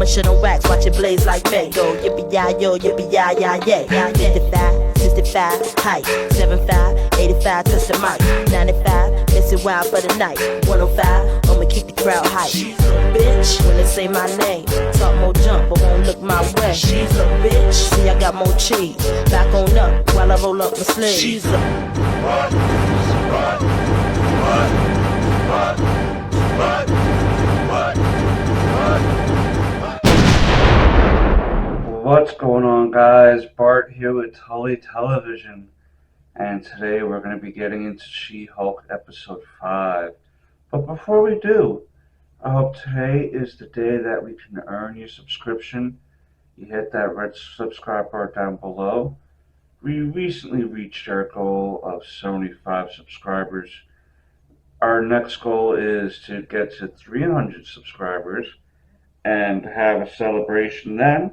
shit on wax, watch it blaze like Fago. Yippee-yi-yo, yippee-yi-yi-yay. 55, 65, height. 75, 85, touch the mic. 95, messing wild for the night. 105, I'ma keep the crowd hype. She's a bitch when they say my name. Talk more jump, but won't look my way. She's a bitch, see I got more cheese. Back on up while I roll up my sleeves. She's a What's going on, guys? Bart here with Tully Television, and today we're going to be getting into She-Hulk episode 5. But before we do, I hope today is the day that we can earn your subscription. You hit that red subscribe bar down below. We recently reached our goal of 75 subscribers. Our next goal is to get to 300 subscribers and have a celebration then.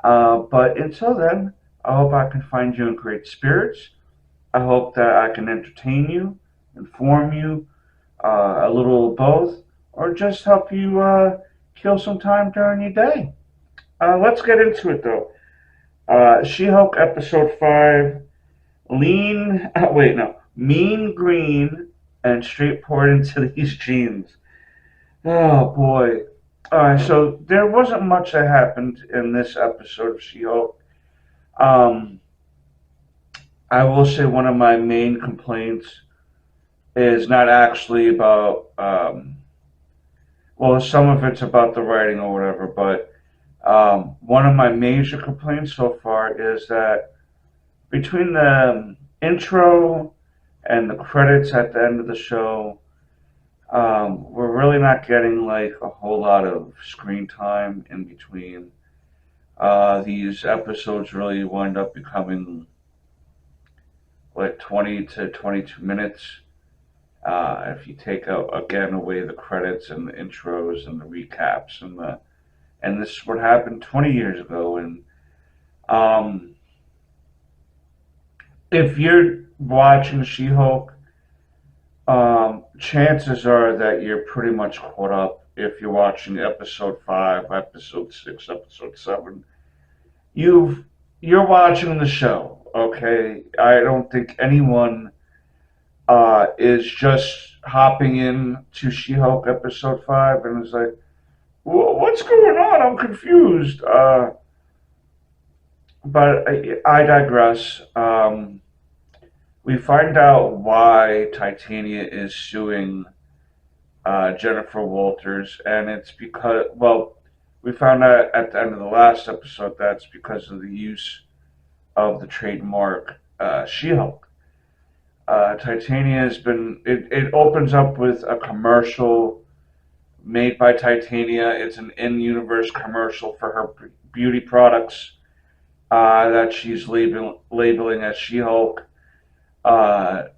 But until then, I hope I can find you in great spirits. I hope that I can entertain you, inform you, a little of both, or just help you kill some time during your day. Let's get into it though. She-Hulk episode 5, mean green and straight poured into these jeans. Oh boy. Alright, so there wasn't much that happened in this episode of She-Hulk. I will say one of my main complaints is not actually about, some of it's about the writing or whatever, but one of my major complaints so far is that between the intro and the credits at the end of the show, we're really not getting like a whole lot of screen time in between. These episodes really wind up becoming like 20 to 22 minutes. If you take out again away the credits and the intros and the recaps and this is what happened 20 years ago. And if you're watching She-Hulk, chances are that you're pretty much caught up. If you're watching episode 5, episode 6, episode 7, you're watching the show, okay? I don't think anyone is just hopping in to She-Hulk episode 5 and is like, what's going on? I'm confused. But I digress. We find out why Titania is suing Jennifer Walters, and it's because, we found out at the end of the last episode that's because of the use of the trademark She-Hulk. Titania has been, it opens up with a commercial made by Titania. It's an in-universe commercial for her beauty products that she's labeling as She-Hulk.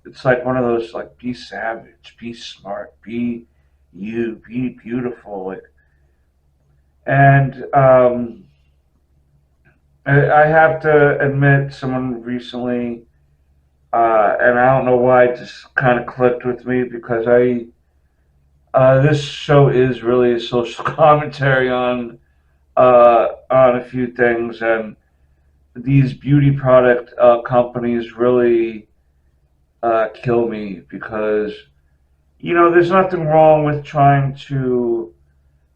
It's like one of those, like, be savage, be smart, be you, be beautiful. Like, and I have to admit, someone recently, and I don't know why, it just kind of clicked with me because this show is really a social commentary on a few things, and these beauty product companies really kill me because, there's nothing wrong with trying to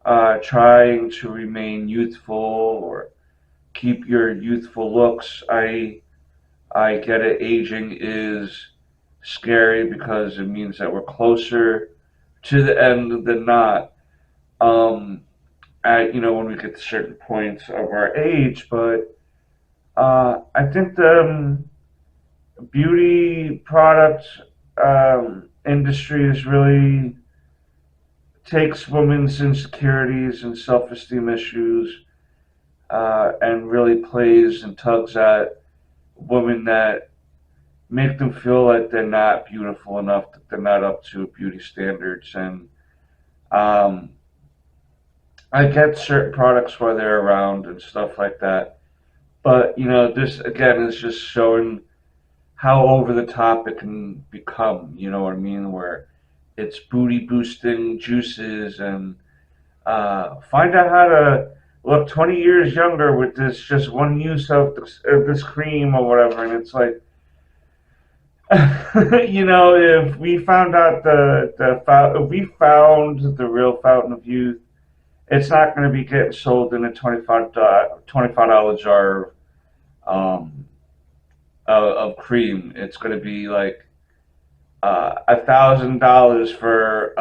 remain youthful or keep your youthful looks. I get it. Aging is scary because it means that we're closer to the end than not. When we get to certain points of our age, but I think the beauty product industry is really takes women's insecurities and self-esteem issues and really plays and tugs at women that make them feel like they're not beautiful enough, that they're not up to beauty standards. And I get certain products while they're around and stuff like that. But, this, again, is just showing how over the top it can become, you know what I mean? Where it's booty boosting juices and find out how to look 20 years younger with this just one use of this cream or whatever. And it's like, if we found out if we found the real Fountain of Youth, it's not going to be getting sold in a $25 jar um, of cream. It's going to be like $1,000 for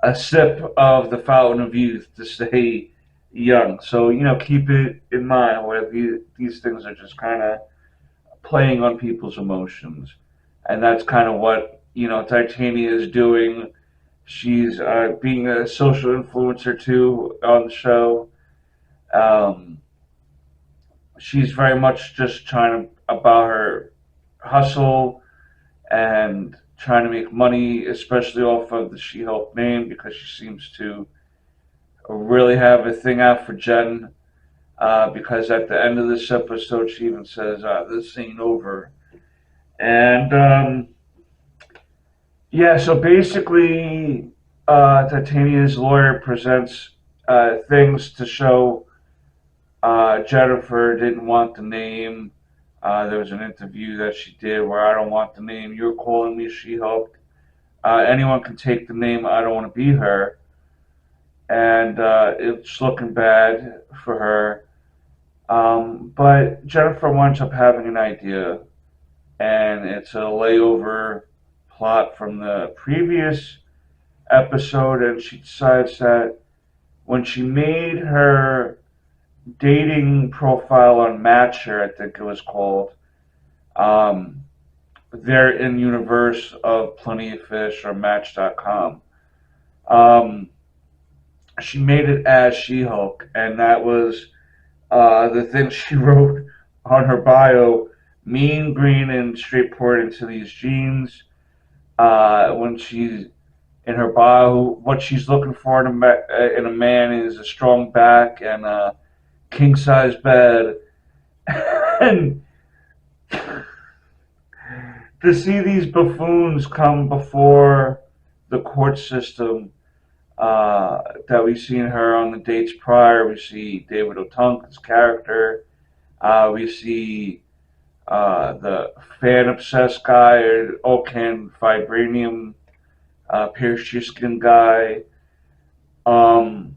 a sip of the Fountain of Youth to stay young. So keep it in mind where these things are just kind of playing on people's emotions, and that's kind of what Titania is doing. She's being a social influencer too on the show. Um, she's very much just trying to about her hustle and trying to make money, especially off of the She-Hulk name, because she seems to really have a thing out for Jen. Because at the end of this episode, she even says, "This ain't over." And yeah, so basically, Titania's lawyer presents things to show Jennifer didn't want the name. There was an interview that she did where I don't want the name. You're calling me She-Hulk. Anyone can take the name. I don't want to be her. And it's looking bad for her. But Jennifer winds up having an idea, and it's a layover plot from the previous episode, and she decides that when she made her dating profile on Matcher, I think it was called, they're in universe of Plenty of Fish or Match.com. She made it as She-Hulk, and that was the thing she wrote on her bio: mean, green, and straightforward into these jeans. When she's in her bio, what she's looking for in a man is a strong back and a king size bed. And to see these buffoons come before the court system that we've seen her on the dates prior, we see David Otunka's character. We see the fan obsessed guy, Okan Vibranium, Pierce Your Skin guy, and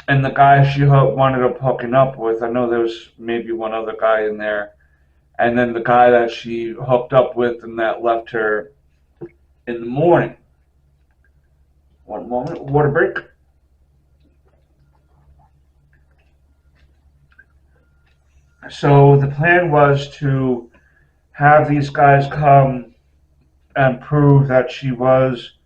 the guy she wanted up hooking up with. I know there was maybe one other guy in there, and then the guy that she hooked up with and that left her in the morning. One moment, water break. So the plan was to have these guys come and prove that she was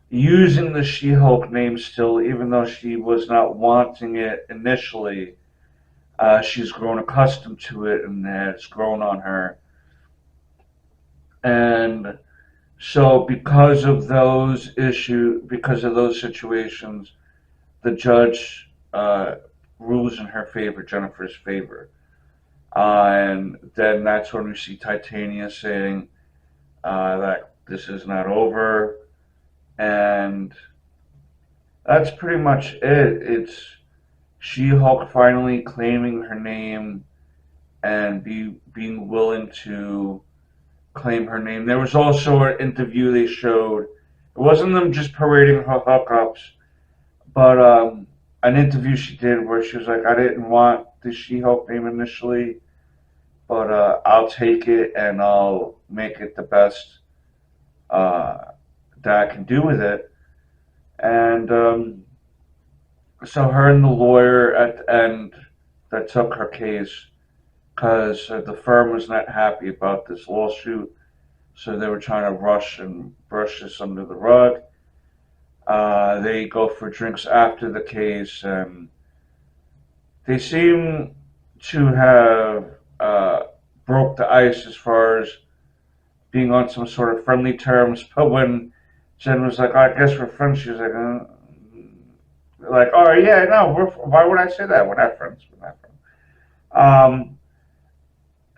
using the She-Hulk name still, even though she was not wanting it initially. She's grown accustomed to it, and it's grown on her. And so because of those situations, the judge rules in her favor, Jennifer's favor. And then that's when we see Titania saying that this is not over. And that's pretty much it. It's She-Hulk finally claiming her name and being willing to claim her name. There was also an interview they showed. It wasn't them just parading her hookups, but an interview she did where she was like, "I didn't want the She-Hulk name initially, but I'll take it and I'll make it the best that I can do with it." And so her and the lawyer at the end that took her case, because the firm was not happy about this lawsuit, so they were trying to rush and brush this under the rug. They go for drinks after the case, and they seem to have broke the ice as far as being on some sort of friendly terms. But when Jen was like, "I guess we're friends," she was like, "Oh yeah, no, why would I say that? We're not friends. We're not friends."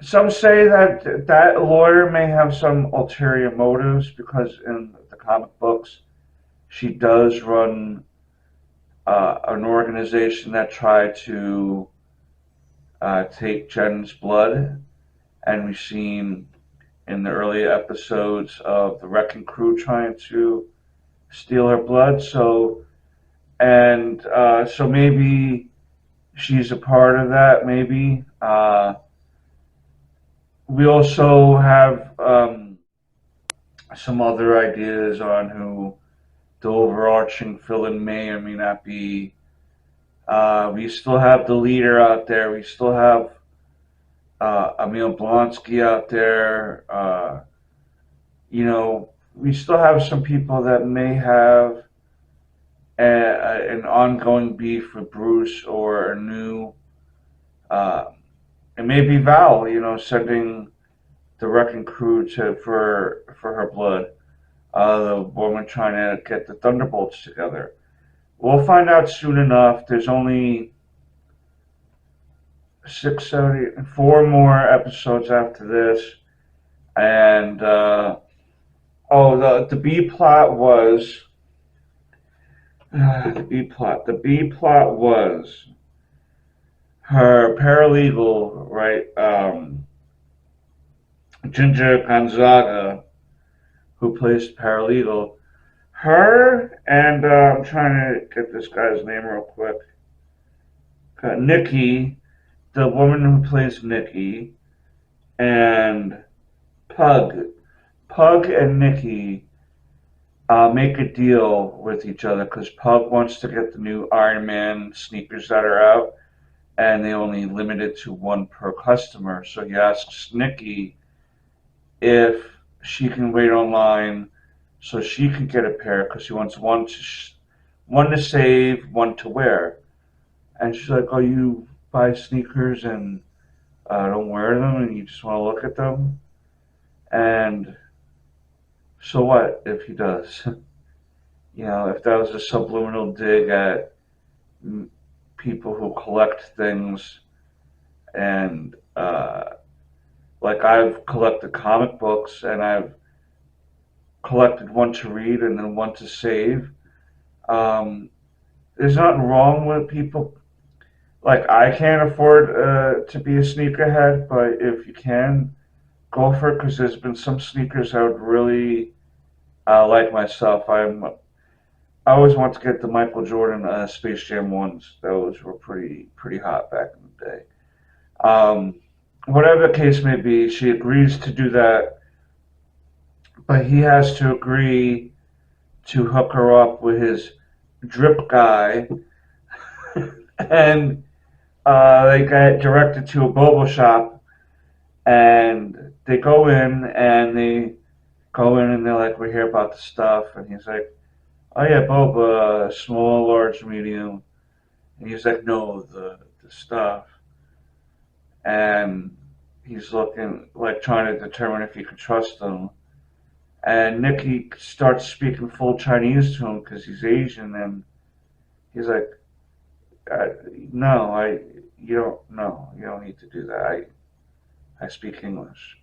Some say that lawyer may have some ulterior motives, because in the comic books, she does run an organization that tried to take Jen's blood, and we've seen in the early episodes of the Wrecking Crew trying to steal her blood. So maybe she's a part of that. Maybe we also have some other ideas on who the overarching villain may or may not be. We still have the leader out there. We still have Emil Blonsky out there. We still have some people that may have an ongoing beef with Bruce, or a new. It may be Val, sending the Wrecking Crew for her blood. The woman trying to get the Thunderbolts together. We'll find out soon enough. There's only 4 more episodes after this, and the B plot was the B plot was her paralegal, right? Ginger Gonzaga, who plays paralegal. Her and I'm trying to get this guy's name real quick. Nikki, the woman who plays Nikki, and Pug. Pug and Nikki make a deal with each other because Pug wants to get the new Iron Man sneakers that are out, and they only limit it to 1 per customer. So he asks Nikki if she can wait online so she can get a pair, because he wants one to save, 1 to wear. And she's like, "Oh, you buy sneakers and don't wear them, and you just want to look at them?" And so what if he does? If that was a subliminal dig at people who collect things, and like I've collected comic books, and I've collected 1 to read and then 1 to save. There's nothing wrong with people. Like, I can't afford to be a sneakerhead, but if you can, go for it, because there's been some sneakers I would really like myself. I always want to get the Michael Jordan Space Jam ones. Those were pretty hot back in the day. Whatever the case may be, she agrees to do that, but he has to agree to hook her up with his drip guy, and they get directed to a boba shop, and they go in, and they're like, "We're here about the stuff," and he's like, "Oh yeah, boba, small, large, medium," and he's like, "No, the stuff," and he's looking, like, trying to determine if he can trust them. And Nikki starts speaking full Chinese to him because he's Asian, and he's like, "No, you don't need to do that. I speak English."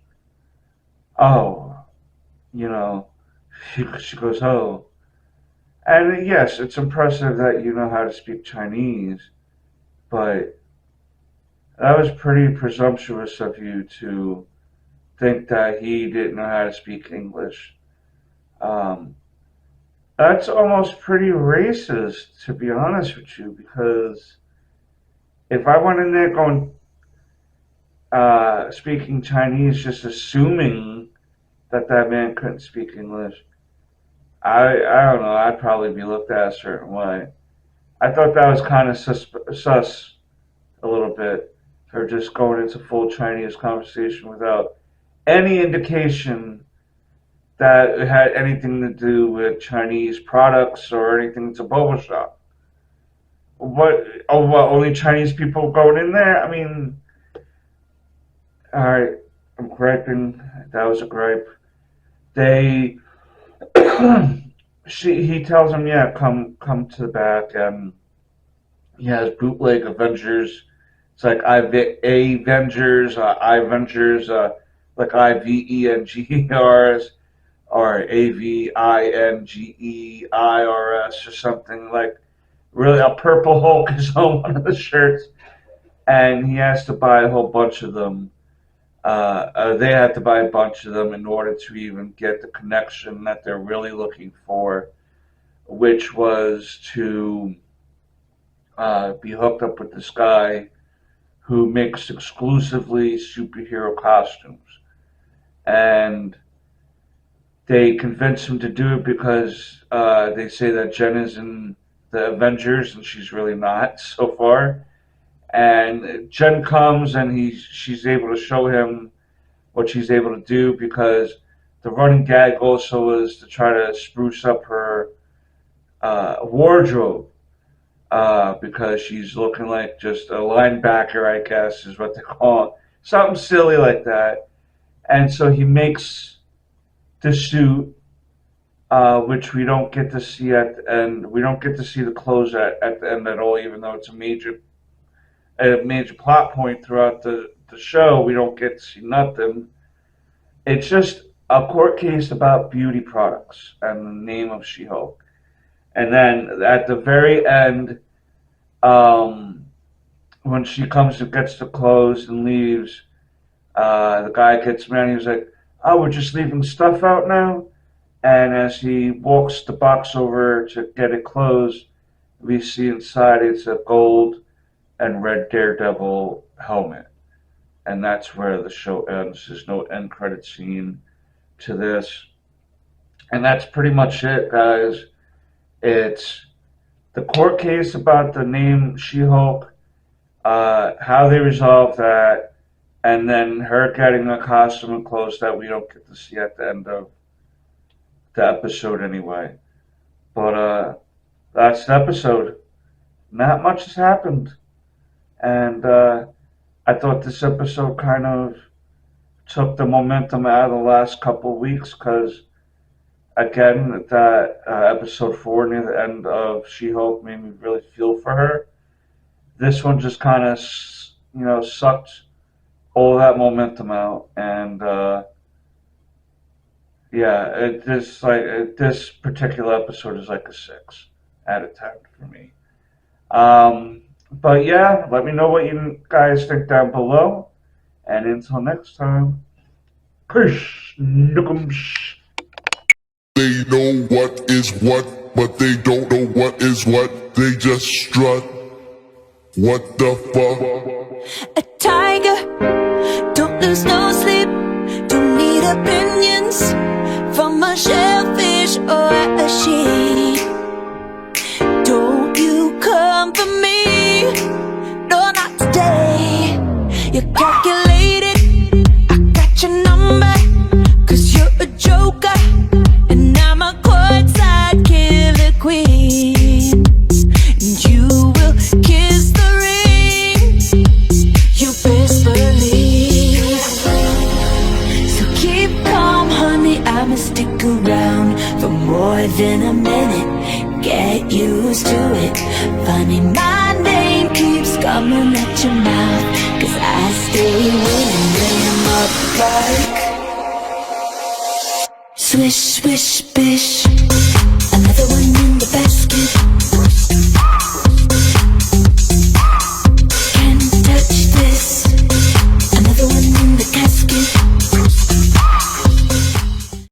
"Oh, she goes, "Oh," and yes, it's impressive that you know how to speak Chinese, but that was pretty presumptuous of you to think that he didn't know how to speak English. Um, that's almost pretty racist, to be honest with you, because if I went in there going speaking Chinese, just assuming that man couldn't speak English, I don't know, I'd probably be looked at a certain way. I thought that was kind of sus a little bit, for just going into full Chinese conversation without any indication that it had anything to do with Chinese products or anything to boba shop. What? Oh, what? Only Chinese people going in there? I mean, all right, I'm griping. That was a gripe. They, he tells him, "Yeah, come to the back," and he has bootleg Avengers. It's like Avengers, like Ivengers, or Avingeirs or something, like really a purple Hulk is on one of the shirts, and he has to buy a whole bunch of them. They have to buy a bunch of them in order to even get the connection that they're really looking for, which was to be hooked up with this guy who makes exclusively superhero costumes. And they convince him to do it because they say that Jen is in the Avengers and she's really not so far. And Jen comes and she's able to show him what she's able to do, because the running gag also is to try to spruce up her wardrobe, because she's looking like just a linebacker, I guess is what they call it. Something silly like that. And so he makes the suit, which we don't get to see at the end. We don't get to see the clothes at the end at all, even though it's a major plot point throughout the show. We don't get to see nothing. It's just a court case about beauty products and the name of She-Hulk. And then at the very end, when she comes and gets the clothes and leaves, the guy gets mad. He's like, "Oh, we're just leaving stuff out now." And as he walks the box over to get it closed, we see inside it's a gold and red Daredevil helmet. And that's where the show ends. There's no end credit scene to this. And that's pretty much it, guys. It's the court case about the name She-Hulk, how they resolve that, and then her getting a costume and clothes that we don't get to see at the end of the episode anyway. But that's the episode. Not much has happened. And I thought this episode kind of took the momentum out of the last couple of weeks, because, again, that episode 4 near the end of She-Hulk made me really feel for her. This one just kind of, sucked all that momentum out. And this particular episode is like a 6 out of 10 for me. But yeah, let me know what you guys think down below. And until next time, peace. They know what is what, but they don't know what is what. They just strut. What the fuck? A tiger, don't lose no sleep. Don't need opinions from a shellfish or a sheep. Don't you come for me, no, not today. You're calculated, I got your number, 'cause you're a joker, and I'm a courtside killer queen. And you will kiss the ring, you best believe. So keep calm, honey, I'ma stick around for more than a minute. Get used to it. Funny, my name keeps coming at your mouth, 'cause I stay winning them up like swish, swish, bish.